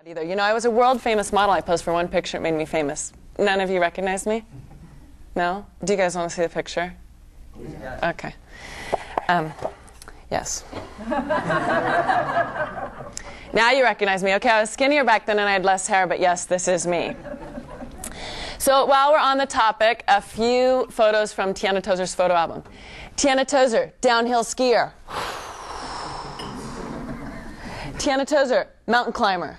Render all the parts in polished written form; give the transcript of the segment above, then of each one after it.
Either. You know, I was a world famous model. I posed for one picture. It made me famous. None of you recognize me? No? Do you guys want to see the picture? Yeah. Okay. Yes. Now you recognize me. Okay, I was skinnier back then and I had less hair, but yes, this is me. So while we're on the topic, a few photos from Tiana Tozer's photo album. Tiana Tozer, downhill skier. Tiana Tozer, mountain climber.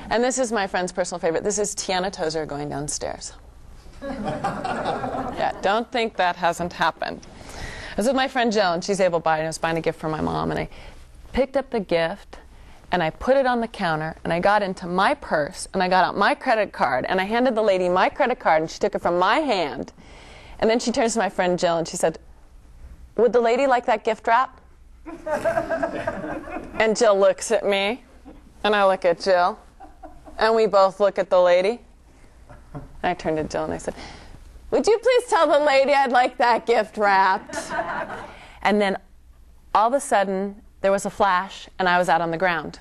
And this is my friend's personal favorite. This is Tiana Tozer going downstairs. Yeah, don't think that hasn't happened. I was with my friend Jill, and she's able-bodied, and I was buying a gift for my mom, and I picked up the gift, and I put it on the counter, and I got into my purse, and I got out my credit card, and I handed the lady my credit card, and she took it from my hand. And then she turns to my friend Jill, and she said, "Would the lady like that gift wrap?" And Jill looks at me, and I look at Jill, and we both look at the lady. And I turned to Jill, and I said, "Would you please tell the lady I'd like that gift wrapped?" And then all of a sudden, there was a flash, and I was out on the ground.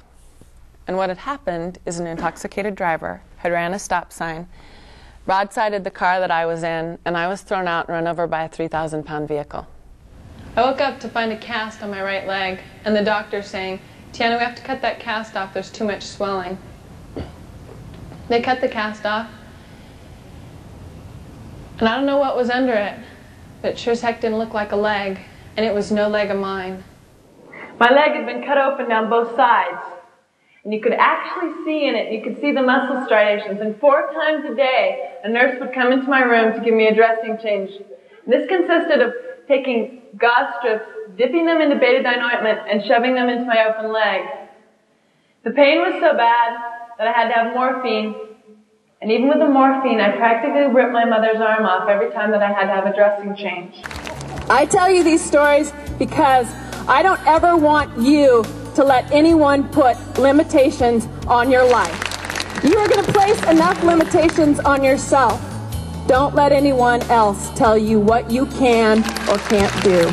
And what had happened is an intoxicated driver had ran a stop sign, broadsided the car that I was in, and I was thrown out and run over by a 3,000-pound vehicle. I woke up to find a cast on my right leg, and the doctor saying, "Tiana, we have to cut that cast off. There's too much swelling." They cut the cast off, and I don't know what was under it, but it sure as heck didn't look like a leg, and it was no leg of mine. My leg had been cut open down both sides, and you could actually see in it, you could see the muscle striations, and 4 times a day, a nurse would come into my room to give me a dressing change. This consisted of taking gauze strips, dipping them into betadine ointment, and shoving them into my open leg. The pain was so bad that I had to have morphine, and even with the morphine, I practically ripped my mother's arm off every time that I had to have a dressing change. I tell you these stories because I don't ever want you to let anyone put limitations on your life. You are going to place enough limitations on yourself. Don't let anyone else tell you what you can or can't do.